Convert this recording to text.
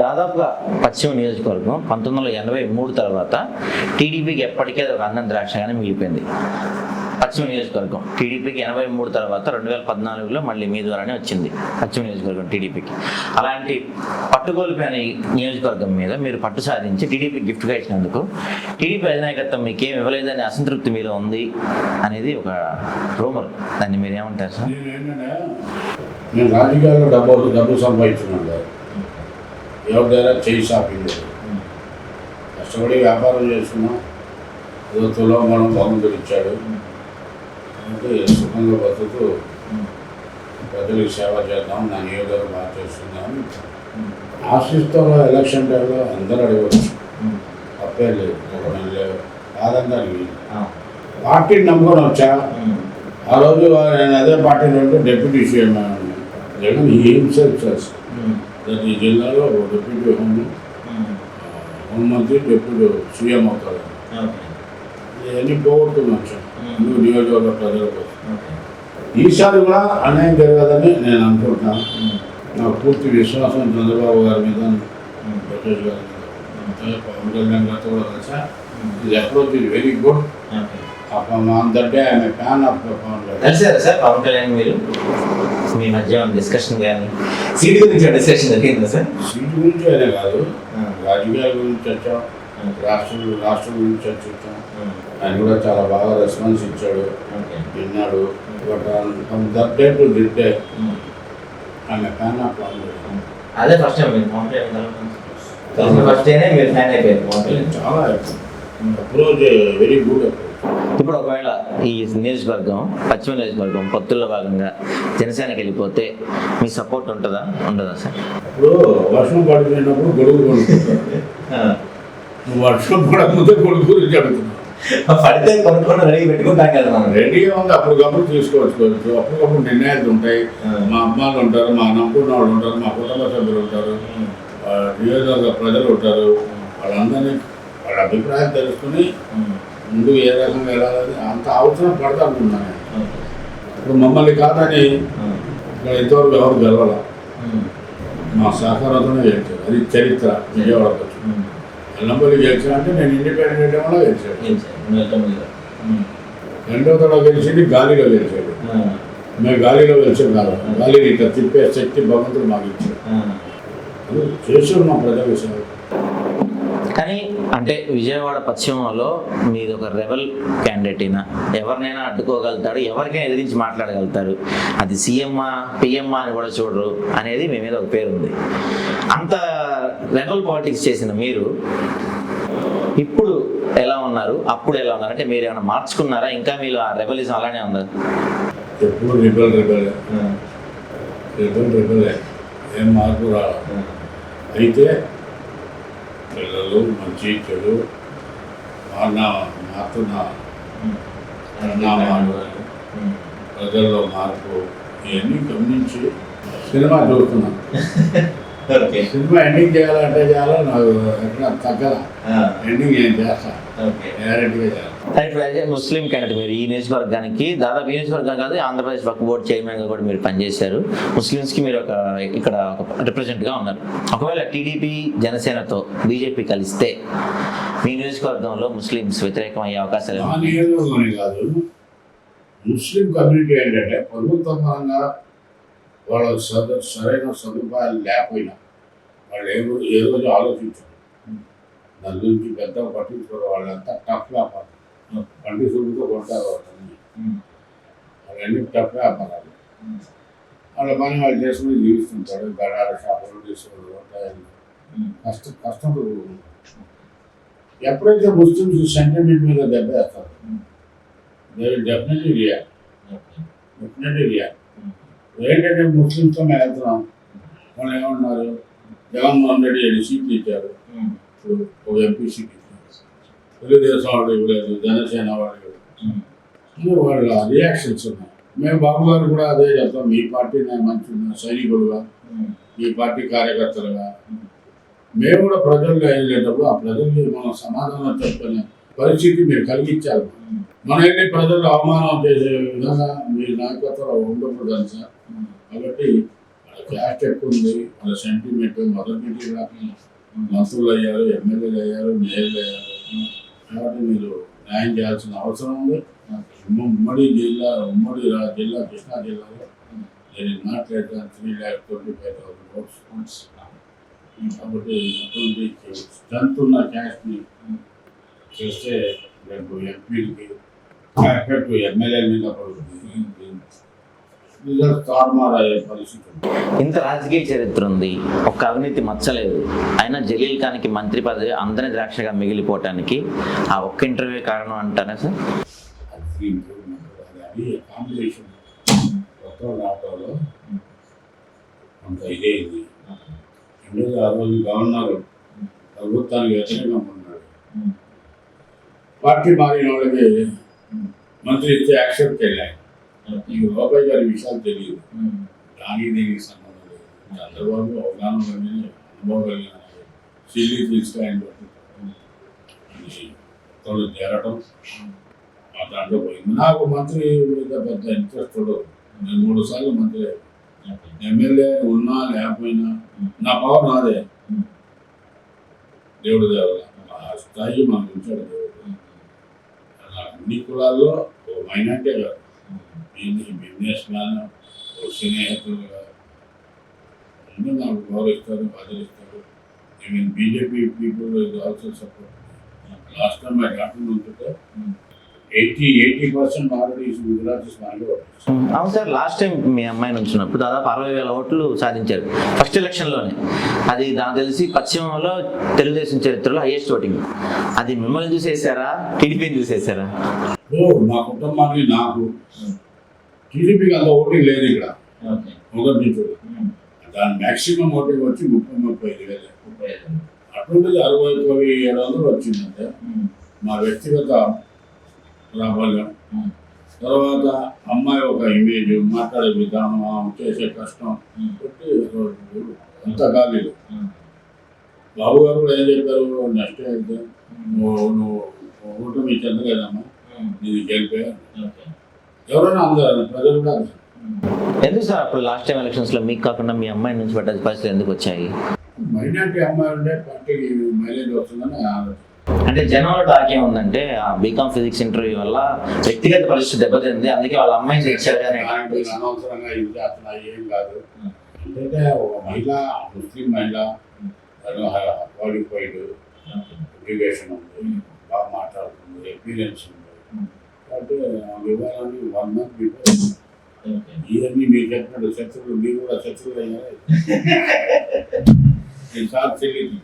దాదాపుగా పశ్చిమ నియోజకవర్గం 1983 తర్వాత టీడీపీకి ఎప్పటికీ అది ఒక అన్నం ద్రాక్షగానే మిగిలిపోయింది. పశ్చిమ నియోజకవర్గం టీడీపీకి 83 తర్వాత 2014లో మళ్ళీ మీ ద్వారానే వచ్చింది పశ్చిమ నియోజకవర్గం టీడీపీకి. అలాంటి పట్టుకోల్పోయిన నియోజకవర్గం మీద మీరు పట్టు సాధించి టీడీపీ గిఫ్ట్గా ఇచ్చినందుకు టీడీపీ అధినాయకత్వం మీకేం ఇవ్వలేదనే అసంతృప్తి మీలో ఉంది అనేది ఒక రూమర్. దాన్ని మీరు ఏమంటారు సార్? నేను రాజకీయాల్లో డబ్బు సంపాదించున్నాను కాదు, ఎవరి దగ్గర చేయి షాపింగ్ లేదు. కష్టపడి వ్యాపారం చేస్తున్నాం, ఋతులో మనం భగవంతుడు ఇచ్చాడు అంటే సుఖంగా బతుకుతూ ప్రజలకు సేవ చేద్దాం, నా నియోజకవర్గం బాగా చేస్తున్నాం ఆశిస్తూ ఎలక్షన్ టైంలో అందరూ అడగవచ్చు, తప్పే లేదు. ఒక నెల కాదంతా పార్టీని నమ్ముకొని వచ్చా. ఆ రోజు నేను అదే పార్టీలో ఉంటే డిప్యూటీ సీఎం జగన్ హిమ్సెల్ఫ్ చేస్తాను. ఈ జిల్లాలో డిప్యూటీ హోంమంత్రి డిప్యూటీ సీఎం అవుతాడు. ఇవన్నీ పోగొట్టుకుని వచ్చాను నువ్వు నియోజకవర్గ ప్రజల కోసం. ఈసారి కూడా అన్యాయం జరగదని నేను అనుకుంటున్నాను. నాకు పూర్తి విశ్వాసం చంద్రబాబు గారి మీద, లోకేష్ గారి మీద, పవన్ కళ్యాణ్ గారితో కూడా కలిసా. ఇది అప్రోచ్ ఇది వెరీ గుడ్. అందరికీ ఆయన ఫ్యాన్ ఆఫ్ పవన్ కళ్యాణ్. కలిసారా సార్ పవన్ కళ్యాణ్ మీరు? మీ మధ్య డిస్కషన్ కానీ సీట్ గురించి డిస్కషన్ జరిగిందా సార్? సీట్ గురించి అయినా కాదు, రాజకీయాల గురించి చర్చాం, రాష్ట్రం గురించి చర్చించాం. ఆయన కూడా చాలా బాగా రెస్పాన్స్ ఇచ్చాడు, విన్నాడు. తింటే ఆయన ఫ్యాన్ ఆఫ్ పవన్ కళ్యాణ్. అదే ఫస్ట్ టైం ఫస్ట్ మీరు ఫ్యాన్ అయిపోయారు. చాలా అప్రోచ్ వెరీ గుడ్ అప్రోచ్. ఇప్పుడు ఒకవేళ ఈ నియోజకవర్గం పశ్చిమ నియోజకవర్గం పొత్తుల్లో భాగంగా జనసేనకి వెళ్ళిపోతే మీ సపోర్ట్ ఉంటుందా ఉండదా సార్? ఇప్పుడు వర్షం పడిపోయినప్పుడు గొడుగు కొనుక్కుంటారు, వర్షం పడకపోతే గొడుగు గురించి అడుగుతున్నాం. పడితే కొనుక్కొని రెడీ పెట్టుకుంటాం కదా మనం. రెడీగా ఉంది, అప్పటికప్పుడు తీసుకోవచ్చు. అప్పటికప్పుడు నిర్ణయాలు ఉంటాయి. మా అమ్మాయిలు ఉంటారు, మా నమ్ముకున్న వాళ్ళు ఉంటారు, మా కుటుంబ సభ్యులు ఉంటారు, నియోజకవర్గ ప్రజలు ఉంటారు. వాళ్ళందరినీ వాళ్ళ అభిప్రాయం తెలుసుకుని ముందు ఏ రకంగా వెళ్ళాలని అంత అవసరం పడతానుకున్నాను. ఇప్పుడు మమ్మల్ని కాదని ఇక్కడ ఇంతవరకు ఎవరు గెలవాల, మా సహకారంతోనే గెలిచారు. అది చరిత్ర. విజయవాడకు వచ్చి ఎల్లంపల్లి గెలిచా అంటే నేను ఇండిపెండెంట్ వల్ల గెలిచాను. రెండో తడ గెలిచింది గాలిలో గెలిచాడు. మేము గాలిలో గెలిచాం కాదు, గాలిని ఇట్లా తిప్పే శక్తి భగవంతుడు మాకు ఇచ్చాడు. చేసాడు మా ప్రజా విషయాలు. కానీ అంటే విజయవాడ పశ్చిమలో మీది ఒక రెబల్ క్యాండిడేట్ అయినా ఎవరినైనా అడ్డుకోగలుగుతాడు, ఎవరికైనా ఎదిరించి మాట్లాడగలుగుతారు. అది సీఎంఆ పిఎంఆ అని కూడా చూడరు అనేది మీ మీద ఒక పేరు ఉంది. అంత రెబల్ పాలిటిక్స్ చేసిన మీరు ఇప్పుడు ఎలా ఉన్నారు, అప్పుడు ఎలా ఉన్నారు? అంటే మీరు ఏమైనా మార్చుకున్నారా? ఇంకా మీరు ఆ రెబలిజం అలానే ఉందా? ఎప్పుడు రెబల్ ఏం మార్పు రావాలి. అయితే పిల్లలు మంచి చెడు మారుతున్న పరిణామాలు, ప్రజల్లో మార్పు ఇవన్నీ గమనించి సినిమా చూస్తున్నాను. సినిమా ఎండింగ్ చేయాలంటే చాలా నాకు ఎక్కడ తగ్గల. ఎండింగ్ ఏం చేస్తాను, గ్యారెంటీగా చేయాలి. ముస్లిం క్యాండిడేట్ మీరు ఈ నియోజకవర్గానికి, దాదాపు ఈ నియోజకవర్గం కాదు ఆంధ్రప్రదేశ్ వక్ఫ్ బోర్డు చైర్మన్గా కూడా మీరు పనిచేశారు. ముస్లిమ్స్కి మీరు ఇక్కడ ఒక రిప్రజెంట్గా ఉన్నారు. ఒకవేళ టీడీపీ జనసేనతో బీజేపీ కలిస్తే మీ నియోజకవర్గంలో ముస్లిమ్స్ వ్యతిరేకం అయ్యే అవకాశాలు? ఆ నియోజకవర్గం కాదు, ముస్లిం కమ్యూనిటీ ఏంటంటే ప్రభుత్వ పరంగా వాళ్ళ సరైన సదుపాయాలు లేకపోయినా వాళ్ళు ఏ రోజు ఆలోచించారు. దాని గురించి పెద్ద పట్టించుకోవడం. వాళ్ళంతా టఫ్ వ్యాపారం, పండి సులువుతో కొడతారు. వాళ్ళన్నీ టఫ్ వ్యాపారాలు. వాళ్ళ పని వాళ్ళు చేసుకుని జీవిస్తుంటాడు. గడాల షాపులు తీసుకుని కష్టంతో ఎప్పుడైతే ముస్లిమ్స్ సెంటిమెంట్ మీద దెబ్బేస్తారు, దే విల్ డెఫినెట్లీ రియాక్ట్. ఏంటంటే ముస్లిమ్స్తో మేము వెళ్తున్నాం, వాళ్ళు ఏమన్నారు, జగన్మోహన్ రెడ్డి 7 సీట్లు ఇచ్చారు, ఇప్పుడు ఒక ఎంపీ సీట్ ఇచ్చారు, తెలుగుదేశం వాళ్ళు ఇవ్వలేదు, జనసేన వాళ్ళు ఇవ్వలేదు. వాళ్ళ రియాక్షన్స్ ఉన్నాయి. మేము బాబు గారు కూడా అదే చెప్తాం, మీ పార్టీ మంచి సైనికులుగా, మీ పార్టీ కార్యకర్తలుగా మేము కూడా ప్రజల్లో వెళ్ళేటప్పుడు ఆ ప్రజల్ని మనం సమాధానం చెప్పుకునే పరిస్థితి మీరు కలిగించాలి. మనం వెళ్ళి ప్రజలు అవమానం చేసే విధంగా మీ నాయకత్వం ఉండకూడదు సార్. కాబట్టి క్యాస్ట్ ఎక్కువ ఉంది, వాళ్ళ సెంటిమెంట్ మొదటి మంత్రులు అయ్యారు, ఎమ్మెల్యేలు అయ్యారు, మేయర్లు అయ్యారు. కాబట్టి మీరు న్యాయం చేయాల్సిన అవసరం ఉంది. ఉమ్మడి జిల్లా కృష్ణా జిల్లాలో there is not less than 3,25,000 votes. కాబట్టి అటువంటి స్ట్రెంత్ ఉన్న క్యాస్ట్ని చేస్తే రేపు ఎంపీలకి ఎఫెక్ట్ ఎమ్మెల్యేల మీద పడుతుంది. రిజల్ట్ తారుమారు అయ్యే పరిస్థితి ఉంది. ఇంత రాజకీయ చరిత్ర ఉంది, ఒక్క అవినీతి మచ్చలేదు, అయినా జలీల్ ఖాన్కి మంత్రి పదవి అందరి ద్రాక్షగా మిగిలిపోవటానికి ఆ ఒక్క ఇంటర్వ్యూ కారణం అంటారా సార్? అది అది కాంబినేషన్ కొత్త రావడంలో అంత ఇదేంది. ఎందుకంటే ఆ రోజు గవర్నర్ ప్రభుత్వానికి వ్యతిరేకంగా ఉన్నాడు. పార్టీ మారిన వాళ్ళకి మంత్రి ఇస్తే యాక్సెప్ట్ చేయాలి. ఈ లోపయ్య గారి విషయాలు తెలియదు, దానికి దీనికి సంబంధం లేదు. చంద్రబాబు అవగాహన కలిగిన అనుభవం కలిగిన సిల్లీ తీసుకుని తోడు చేరటం ఆ దాంట్లో పోయింది. నాకు మంత్రి మీద పెద్ద ఇంట్రెస్ట్ ఉండదు. నేను 3 సార్లు మంత్రి ఎమ్మెల్యే ఉన్నా లేకపోయినా నా పవర్ నాదే. దేవుడు దేవుడు ఆ స్థాయి మనకు ఉంచాడు దేవుడు. అన్ని కులాల్లో ఓ మైనార్టీ కాదు, బిజినెస్ మ్యాన్, ఓ స్నేహితులుగా అందరూ నాకు గౌరవిస్తారు, ఆదరిస్తారు. Even BJP people also support. Last time I got to know that 80% already is Gujarat is Bangalore. అవును సార్, లాస్ట్ టైం మీ అమ్మాయి నుంచినప్పుడు దాదాపు 60,000 ఓట్లు సాధించారు ఫస్ట్ ఎలక్షన్లోనే. అది నాకు తెలిసి పశ్చిమంలో తెలుగుదేశం చరిత్రలో హైయెస్ట్ ఓటింగ్. అది మిమ్మల్ని చూసేసారా, టీడీపీని చూసేసారా? మా కుటుంబానికి నాకు టీడీపీకి అంత ఓటింగ్ లేదు ఇక్కడ మొదటి నుంచి. దాని మ్యాక్సిమం ఓటింగ్ వచ్చి 30-35 వేలు. అటువంటిది 60,700 వచ్చిందంటే మా వ్యక్తిగత ప్రాబల్యం. తర్వాత అమ్మాయి ఒక ఇమేజ్, మాట్లాడే విధానం, చేసే కష్టం బట్టి అంత కాలేదు. బాబు గారు కూడా ఏం చెప్పారు, నెక్స్ట్ అయితే నువ్వు ఓటమి చెందలేదమ్మా, నీది గెలిపే. ఎవరైనా అందరు ప్రజలు కూడా ఎందుకు సార్ అప్పుడు లాస్ట్ టైం ఎలక్షన్స్లో మీకు కాకుండా మీ అమ్మాయి నుంచి పడ్డ పరిస్థితులు ఎందుకు వచ్చాయి? మైనార్టీ అమ్మాయి ఉంటే పార్టీకి మైలేజ్ వస్తుందని ఆలోచన. అంటే జనంలో టాక్ ఏముందంటే ఆ బీకామ్ ఫిజిక్స్ ఇంటర్వ్యూ వల్ల వ్యక్తిగత పరిస్థితి దెబ్బతింది, అందుకే వాళ్ళ అమ్మాయిని తెచ్చారు అని. అనవసరంగా ఇది చేస్తున్నా ఏం కాదు. ఎందుకంటే ఒక మహిళ, ముస్లిం మహిళ, క్వాలిఫైడ్, ఎడ్యుకేషన్ ఉంది, బాగా మాట్లాడుతుంది, ఎక్స్పీరియన్స్ ఉంది. కాబట్టి వివరాన్ని 1 month బిఫోర్ ఇవన్నీ మీరు చెప్పినట్టు శత్రువులు, మీరు కూడా శత్రువులు అయ్యారు. తెలియదు.